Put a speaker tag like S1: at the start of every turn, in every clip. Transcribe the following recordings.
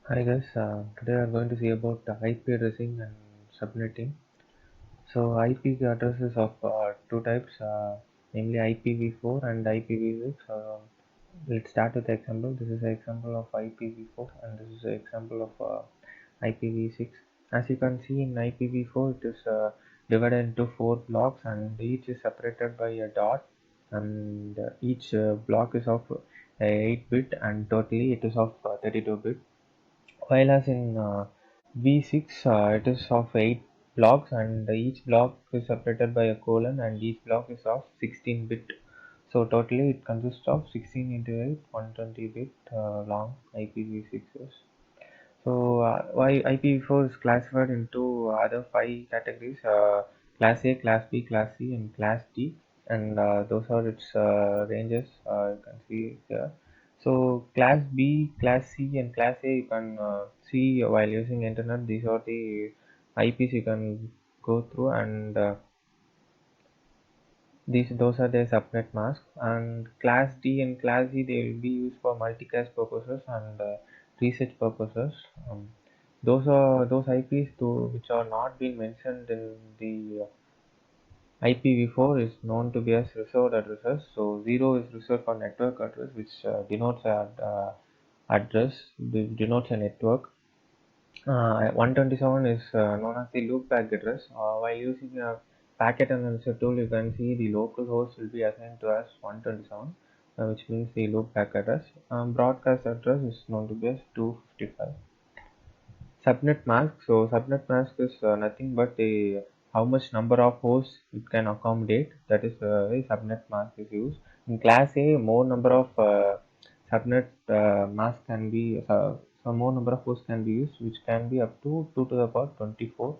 S1: Hi guys, today we are going to see about IP addressing and subnetting. So IP addresses of two types, namely IPv4 and IPv6. Let's start with the example. This is an example of IPv4 and this is an example of IPv6. As you can see in IPv4, it is divided into four blocks and each is separated by a dot, and each block is of 8 bit and totally it is of 32 bit. While as in V6, it is of 8 blocks and each block is separated by a colon and each block is of 16 bit. So totally it consists of 16 into 8, 120 bit long IPv6s. So why IPv4 is classified into other five categories: Class A, Class B, Class C, and Class D, and those are its ranges. You can see here. So Class B, Class C, and Class A you can see while using internet. These are the IPs you can go through, and those are their subnet masks. And Class D and Class E they will be used for multicast purposes and research purposes. Um, those IPs which are not being mentioned in the IPv4 is known to be as reserved addresses. So 0 is reserved for network address, which denotes a address, denotes a network. 127 is known as the loopback address. While using a packet analyzer tool, you can see the local host will be assigned to as 127, which means the loopback address. Broadcast address is known to be as 255. Subnet mask. So subnet mask is nothing but the how much number of hosts it can accommodate. That is why subnet mask is used. In Class A, more number of subnet mask can be some more number of hosts can be used, which can be up to 2 to the power 24.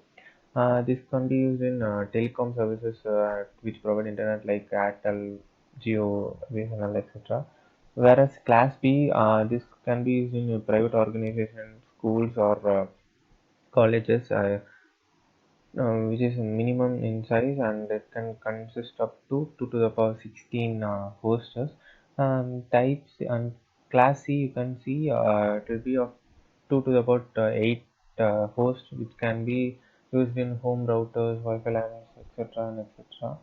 S1: This can be used in telecom services which provide internet like Airtel, Geo, BSNL, etc. Whereas Class B, this can be used in private organizations, schools, or colleges, which is minimum in size and it can consist up to 2 to the power 16 hosts. Types and Class C, you can see it will be of 2 to the power 8 hosts, which can be used in home routers, Wi-Fi LANs, etc. and etc.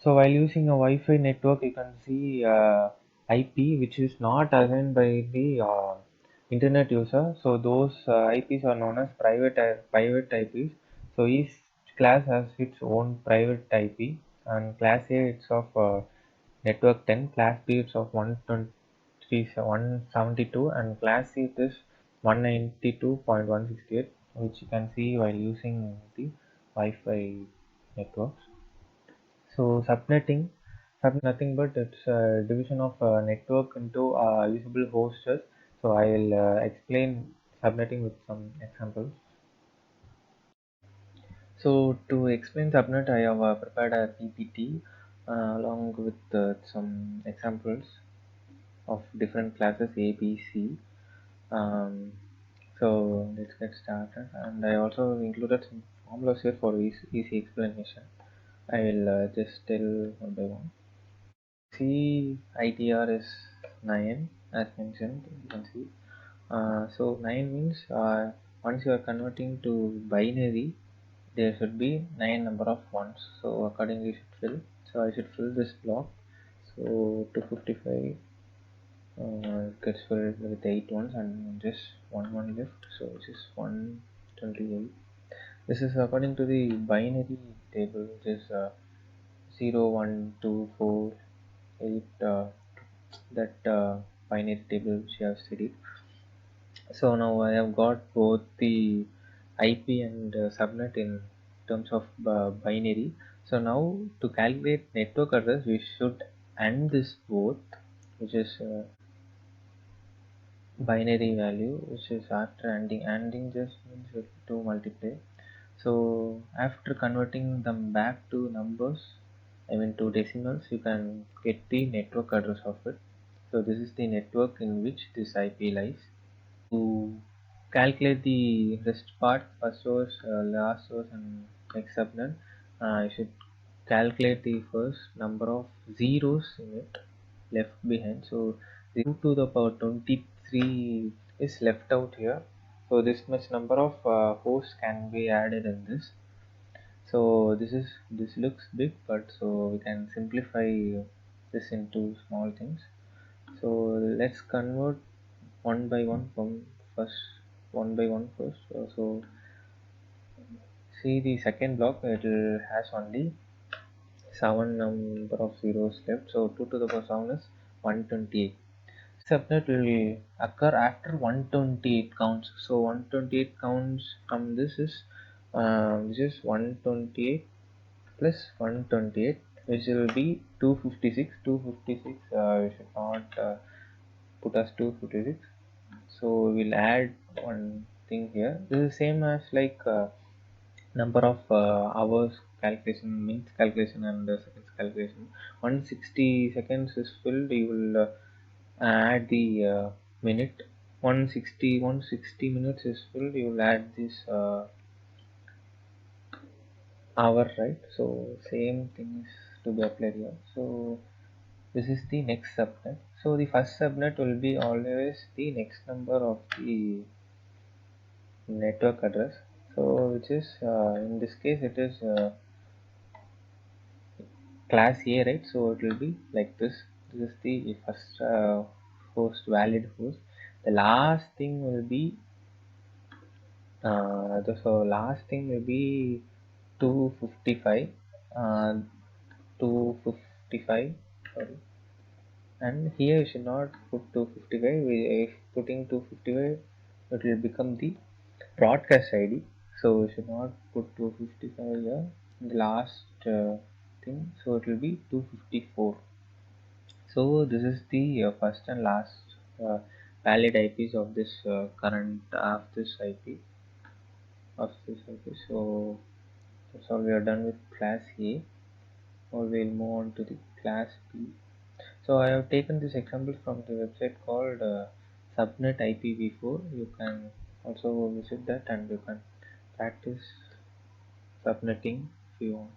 S1: So while using a Wi-Fi network, you can see IP which is not assigned by the internet user. So those IPs are known as private IPs. So each class has its own private IP, and Class A it's of network 10, Class B it's of 123, 172, and Class C it is 192.168, which you can see while using the Wi-Fi networks. So subnet nothing but it's a division of a network into usable hosts. So I'll explain subnetting with some examples. So to explain subnet, I have prepared a PPT along with some examples of different classes A, B, C. Um, so let's get started. And I also included some formulas here for easy explanation. I will just tell one by one. CITR is 9 as mentioned, you can see. So 9 means once you are converting to binary, there should be 9 number of ones. So accordingly you should fill. So I should fill this block. So 255 gets filled with 8 ones and just one left. So this is 128. This is according to the binary table, which is 0, 1, 2, 4, 8. That binary table which you have studied. So now I have got both the IP and subnet in terms of binary. So now to calculate network address, we should AND this both, which is binary value, which is after ANDing just means you have to multiply. So after converting them back to numbers, I mean to decimals, you can get the network address of it. So this is the network in which this IP lies. To calculate the rest part, first source, last source, and next subnet, I should calculate the first number of zeros in it left behind. So 2 to the power 23 is left out here. So this much number of hosts can be added in this. So this looks big, but so we can simplify this into small things. So let's convert one by one from first one by one first. So see the second block, it has only 7 number of zeros left. So 2 to the power 7 is 128. Subnet will occur after 128 counts. So 128 counts from this is which is 128 plus 128, which will be 256. 256 we should not put as 256. So we'll add one thing here. This is same as like number of hours calculation, minutes calculation, and seconds calculation. 160 seconds is filled, you will add the minute. 160 minutes is filled, you will add this hour, right? So same thing is to be applied here. So this is the next subnet. So the first subnet will be always the next number of the network address. So which is in this case it is class A, right? So it will be like this. This is the first host, valid host. The last thing will be last thing will be 255, 255, sorry. And here you should not put 255. If putting 255, it will become the broadcast ID. So we should not put 255 here. The last thing, so it will be 254. So this is the first and last valid IPs of this current of this IP of this IP. So that's all we are done with class A. Or we'll move on to the class B. So I have taken this example from the website called Subnet IPv4. You can also visit that and you can practice subnetting if you want.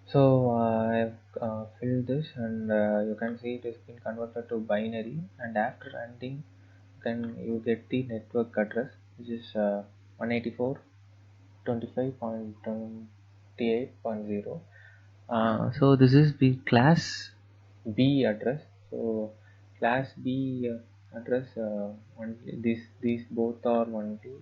S1: So I have filled this, and you can see it has been converted to binary, and after ending then you get the network address, which is 184.25.28.0. So this is the class B address. So class B address, only these both are only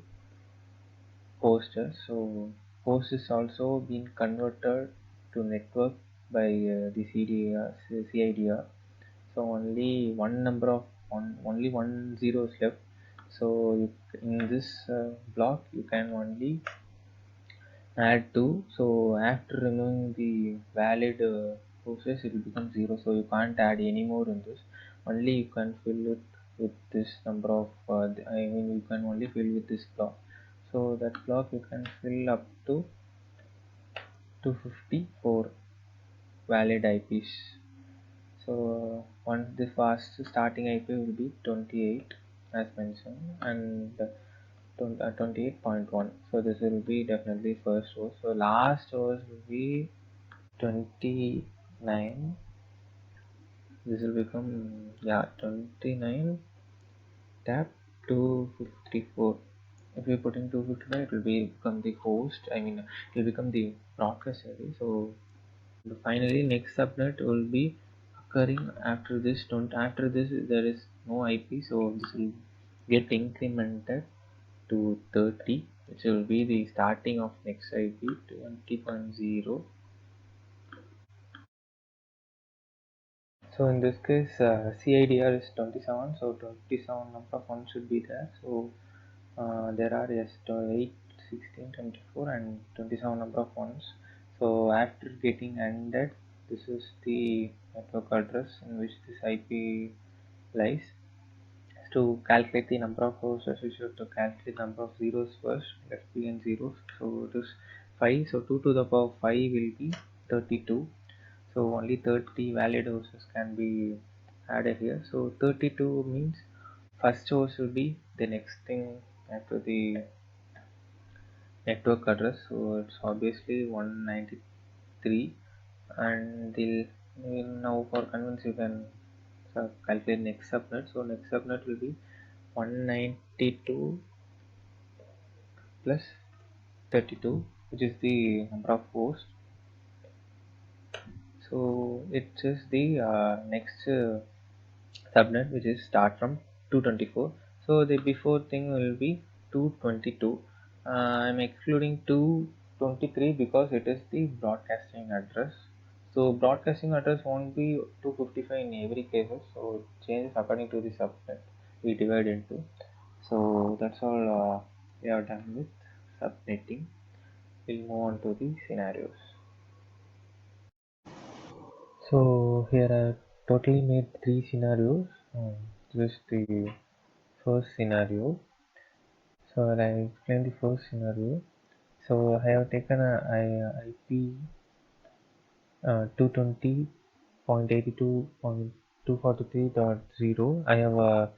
S1: hosters. So host is also been converted to network by the CIDR. So only one number of only one zero is left. So in this block you can only add 2. So after removing the valid process, it will become 0. So you can't add any more in this. Only you can fill it with this number of you can only fill with this block. So that block you can fill up to 254 valid IPs. So once the first starting IP will be 28 as mentioned, and 28.1. So this will be definitely first host. So last host will be 29. This will become, yeah, 29 tab 254. If you put in 255, it will become the host. I mean, it will become the broadcast area. So finally, next subnet will be occurring after this. After this, there is no IP, so this will get incremented to 30, which will be the starting of next IP 20.0. So in this case, CIDR is 27, so 27 number of ones should be there. So there are, yes, 8, 16, 24, and 27 number of ones. So after getting ended, this is the network address in which this IP lies. To calculate the number of hosts, we should to calculate the number of zeros first. Let's begin zeros. So it is 5. So 2 to the power 5 will be 32. So only 30 valid hosts can be added here. So 32 means first host will be the next thing after the network address. So it's obviously 193, and now for convenience you can calculate next subnet. So next subnet will be 192 plus 32, which is the number of hosts. So it is the next subnet, which is start from 224. So the before thing will be 222. I'm excluding 223 because it is the broadcasting address. So broadcasting address won't be 255 in every case, so it changes according to the subnet we divide into. So that's all we are done with subnetting. We'll move on to the scenarios. So here I totally made three scenarios. This is the first scenario. So I explain the first scenario. So I have taken a IP 220.82.243.0. I have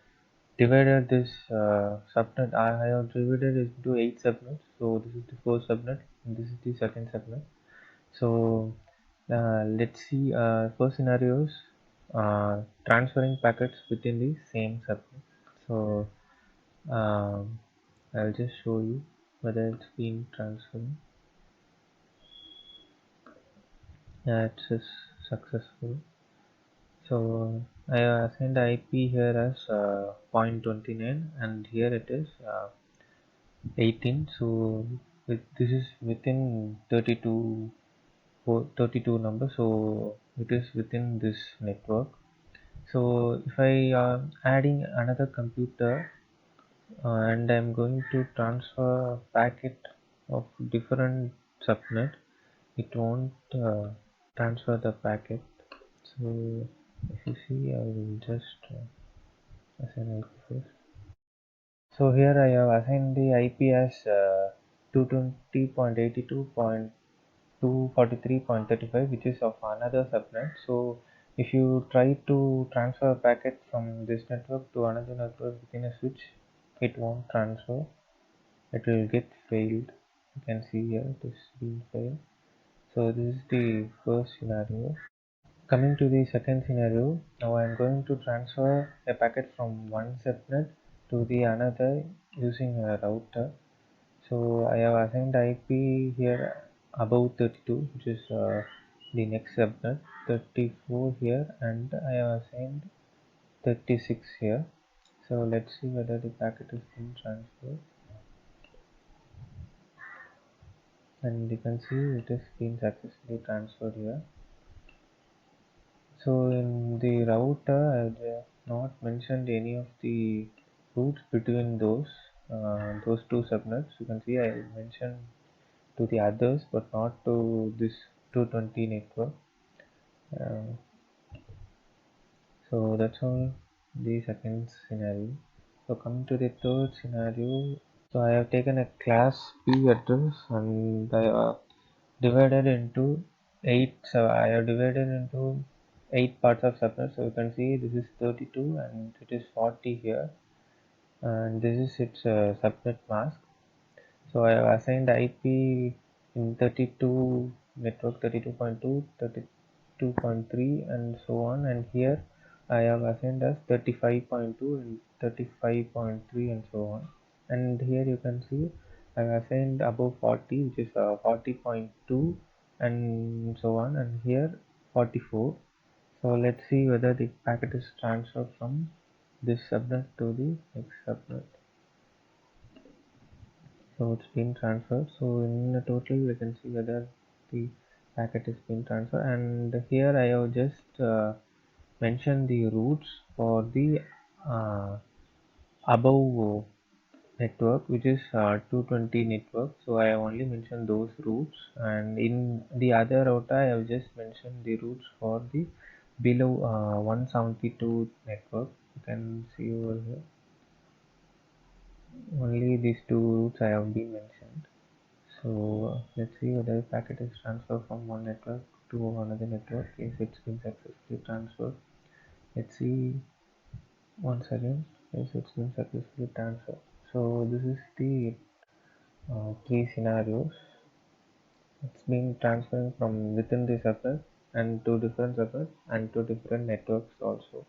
S1: divided this subnet. I have divided it into 8 subnets. So this is the first subnet and this is the second subnet. So let's see first scenarios transferring packets within the same subnet. So I'll just show you whether it's been transferred. Yeah, it's successful. So I assigned IP here as 0.29 and here it is 18. So this is within 32 number, so it is within this network. So if I adding another computer and I'm going to transfer a packet of different subnet, it won't transfer the packet. So if you see, I will just assign IP first. So here I have assigned the IP as 220.82.243.35, which is of another subnet. So if you try to transfer a packet from this network to another network within a switch, it won't transfer. It will get failed. You can see here it is being failed. So this is the first scenario. Coming to the second scenario, now I am going to transfer a packet from one subnet to the another using a router. So I have assigned IP here above 32, which is the next subnet, 34 here, and I have assigned 36 here. So let's see whether the packet is being transferred. And you can see it is being successfully transferred here. So in the router, I have not mentioned any of the routes between those two subnets. You can see I mentioned to the others, but not to this 220 network. Uh, so that's all the second scenario. So coming to the third scenario, so I have taken a class B address and I have divided into eight. So I have divided into 8 parts of subnet. So you can see this is 32 and it is 40 here, and this is its subnet mask. So I have assigned IP in 32 network 32.2, 32.3 and so on, and here I have assigned as 35.2 and 35.3 and so on, and here you can see I have assigned above 40, which is 40.2 and so on, and here 44. So let's see whether the packet is transferred from this subnet to the next subnet. So it's been transferred. So in the total we can see whether the packet is being transferred, and here I have just mentioned the routes for the uh, above network, which is 220 network. So I have only mentioned those routes, and in the other router I have just mentioned the routes for the below 172 network. You can see over here only these two routes I have been mentioned. So let's see whether the packet is transferred from one network to another network. Yes, it's been successfully transferred. Let's see once again. Yes, it's been successfully transferred. So this is the three scenarios. It's been transferring from within the subnet and to different subnets and to different networks also.